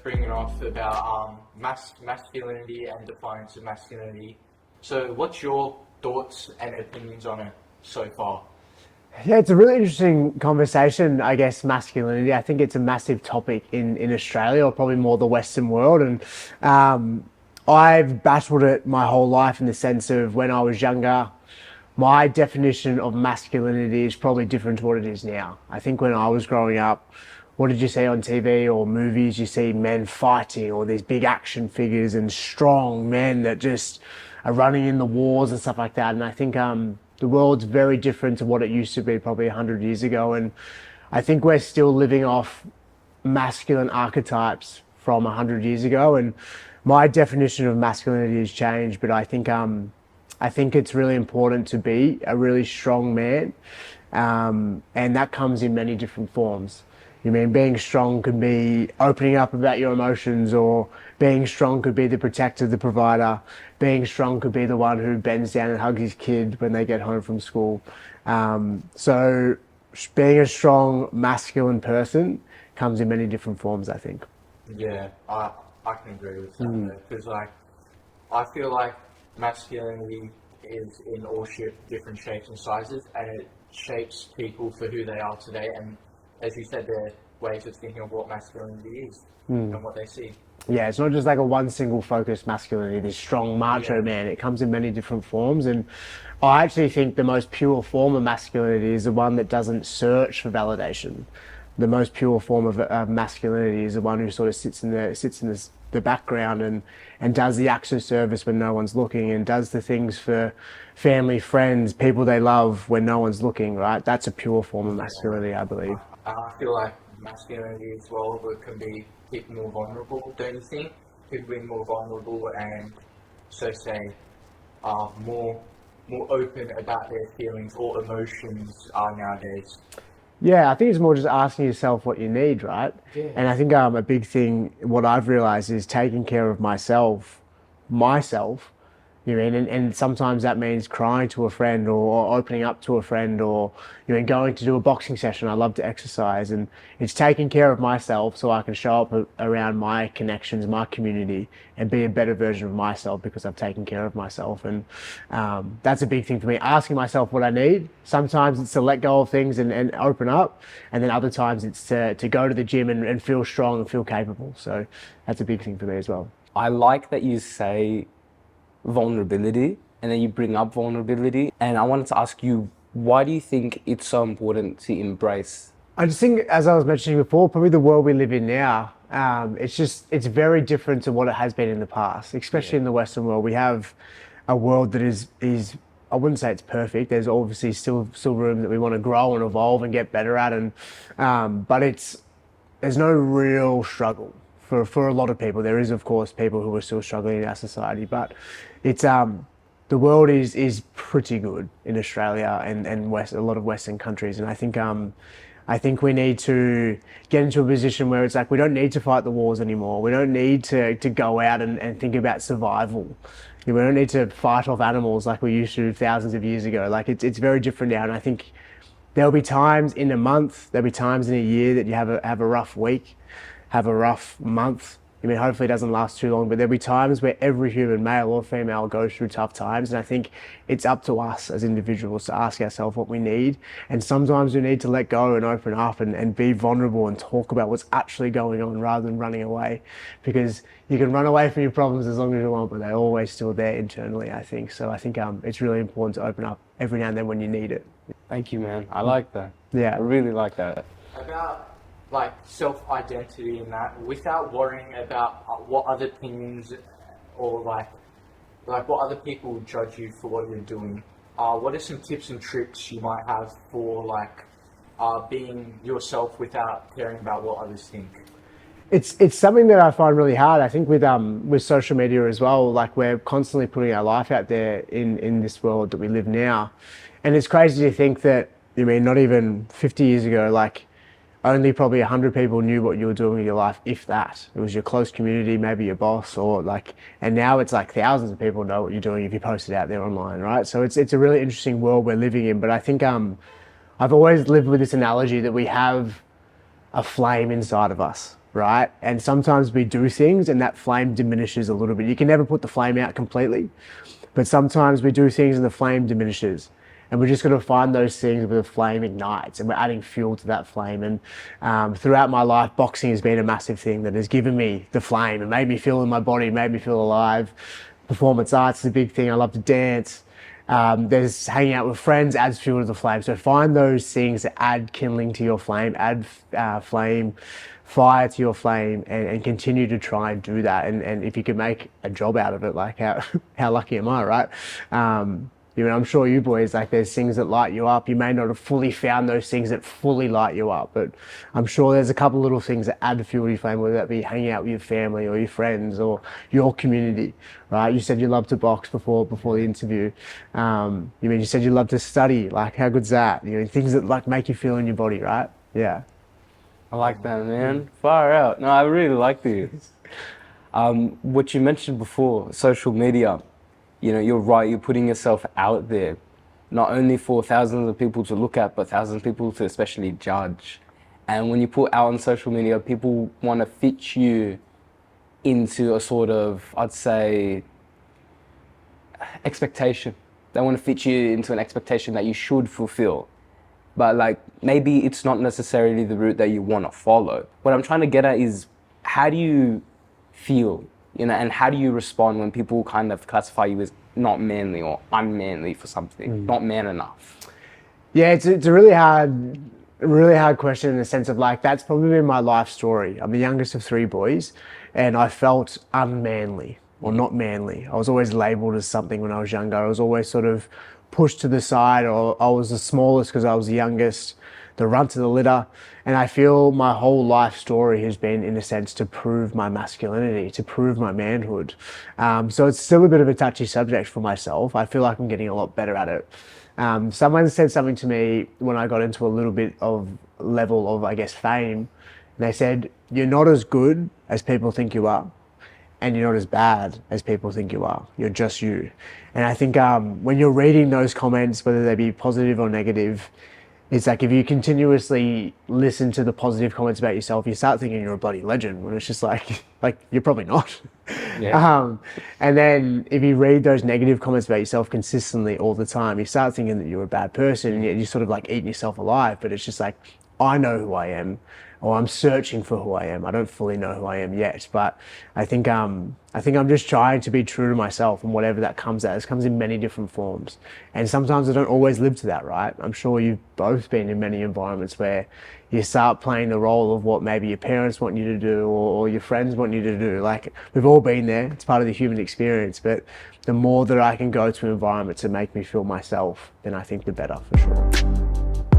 both bringing off about masculinity and defiance of masculinity. So, what's your thoughts and opinions on it so far? Yeah, it's a really interesting conversation, I guess, masculinity. I think it's a massive topic in Australia, or probably more the Western world. And I've battled it my whole life in the sense of when I was younger, my definition of masculinity is probably different to what it is now. I think when I was growing up, what did you see on TV or movies? You see men fighting or these big action figures and strong men that just are running in the wars and stuff like that. And I think the world's very different to what it used to be probably 100 years ago. And I think we're still living off masculine archetypes from 100 years ago. And my definition of masculinity has changed, but I think it's really important to be a really strong man, and that comes in many different forms. You mean being strong could be opening up about your emotions, or being strong could be the protector, the provider. Being strong could be the one who bends down and hugs his kid when they get home from school. So being a strong masculine person comes in many different forms, I think. Yeah, I can agree with that because I feel like masculinity is in all different shapes and sizes, and it shapes people for who they are today. And as you said, their ways of thinking of what masculinity is and what they see. Yeah, it's not just like a one single focused masculinity, this strong macho man. It comes in many different forms. And I actually think the most pure form of masculinity is the one that doesn't search for validation. The most pure form of masculinity is the one who sort of sits in the background and does the acts of service when no one's looking, and does the things for family, friends, people they love when no one's looking, right? That's a pure form of masculinity, I believe. I feel like masculinity as well, but can be people more vulnerable, don't you think? People being more vulnerable and, so say, more open about their feelings or emotions nowadays. Yeah, I think it's more just asking yourself what you need, right? Yeah. And I think a big thing, what I've realized is taking care of myself, you mean, and sometimes that means crying to a friend, or opening up to a friend, or going to do a boxing session. I love to exercise, and it's taking care of myself so I can show up around my connections, my community, and be a better version of myself because I've taken care of myself. And that's a big thing for me, asking myself what I need. Sometimes it's to let go of things and open up, and then other times it's to go to the gym and feel strong and feel capable. So that's a big thing for me as well. I like that you say vulnerability, and then you bring up vulnerability, and I wanted to ask you, why do you think it's so important to embrace? I just think, as I was mentioning before, probably the world we live in now, it's very different to what it has been in the past, especially in the Western world. We have a world that is I wouldn't say it's perfect. There's obviously still room that we want to grow and evolve and get better at, and but there's no real struggle for a lot of people. There is, of course, people who are still struggling in our society, but it's the world is pretty good in Australia and a lot of Western countries, and I think we need to get into a position where it's like we don't need to fight the wars anymore. We don't need to go out and think about survival. We don't need to fight off animals like we used to thousands of years ago. Like it's very different now, and I think there'll be times in a month, there'll be times in a year that you have a rough week, have a rough month. I mean, hopefully it doesn't last too long, but there'll be times where every human, male or female, goes through tough times. And I think it's up to us as individuals to ask ourselves what we need. And sometimes we need to let go and open up and be vulnerable and talk about what's actually going on rather than running away. Because you can run away from your problems as long as you want, but they're always still there internally, I think. So I think it's really important to open up every now and then when you need it. Thank you, man. I like that. Yeah. I really like that. About like self-identity and that, without worrying about what other opinions or like what other people would judge you for what you're doing. What are some tips and tricks you might have for being yourself without caring about what others think? It's something that I find really hard. I think with social media as well, like we're constantly putting our life out there in this world that we live now. And it's crazy to think that, not even 50 years ago, like only probably 100 people knew what you were doing with your life, if that. It was your close community, maybe your boss, and now it's like thousands of people know what you're doing if you post it out there online, right? So it's a really interesting world we're living in. But I think I've always lived with this analogy that we have a flame inside of us. right? And sometimes we do things and that flame diminishes a little bit. You can never put the flame out completely, but sometimes we do things and the flame diminishes. And we're just going to find those things where the flame ignites and we're adding fuel to that flame. And throughout my life, boxing has been a massive thing that has given me the flame and made me feel in my body, made me feel alive. Performance arts is a big thing. I love to dance. There's hanging out with friends adds fuel to the flame. So find those things that add kindling to your flame, add fire to your flame, and continue to try and do that. And if you can make a job out of it, like how lucky am I, right? You know, I'm sure you boys, like there's things that light you up. You may not have fully found those things that fully light you up, but I'm sure there's a couple little things that add fuel to your flame, whether that be hanging out with your family or your friends or your community, right? You said you love to box before the interview. You said you love to study. Like, how good's that? You know, things that like make you feel in your body, right? Yeah. I like that, man. Far out. No, I really like this. What you mentioned before, social media. You know, you're right, you're putting yourself out there, not only for thousands of people to look at, but thousands of people to especially judge. And when you put out on social media, people want to fit you into a sort of, I'd say, expectation. They want to fit you into an expectation that you should fulfill. But like, maybe it's not necessarily the route that you want to follow. What I'm trying to get at is, how do you feel? You know, and how do you respond when people kind of classify you as not manly or unmanly for something, not man enough? Yeah, it's a really hard question in the sense of like, that's probably been my life story. I'm the youngest of three boys and I felt unmanly or not manly. I was always labeled as something when I was younger. I was always sort of pushed to the side, or I was the smallest because I was the youngest, the runt of the litter. And I feel my whole life story has been, in a sense, to prove my masculinity, to prove my manhood. So it's still a bit of a touchy subject for myself. I feel like I'm getting a lot better at it. Someone said something to me when I got into a little bit of level of, I guess, fame. And they said, you're not as good as people think you are, and you're not as bad as people think you are. You're just you. And I think when you're reading those comments, whether they be positive or negative, it's like if you continuously listen to the positive comments about yourself, you start thinking you're a bloody legend, when it's just like you're probably not. Yeah. And then if you read those negative comments about yourself consistently all the time, you start thinking that you're a bad person, and yet you're sort of like eating yourself alive. But it's just like, I know who I am, or I'm searching for who I am. I don't fully know who I am yet, but I think I'm just trying to be true to myself, and whatever that comes as. It comes in many different forms. And sometimes I don't always live to that, right? I'm sure you've both been in many environments where you start playing the role of what maybe your parents want you to do, or your friends want you to do. Like, we've all been there. It's part of the human experience. But the more that I can go to environments that make me feel myself, then I think the better, for sure.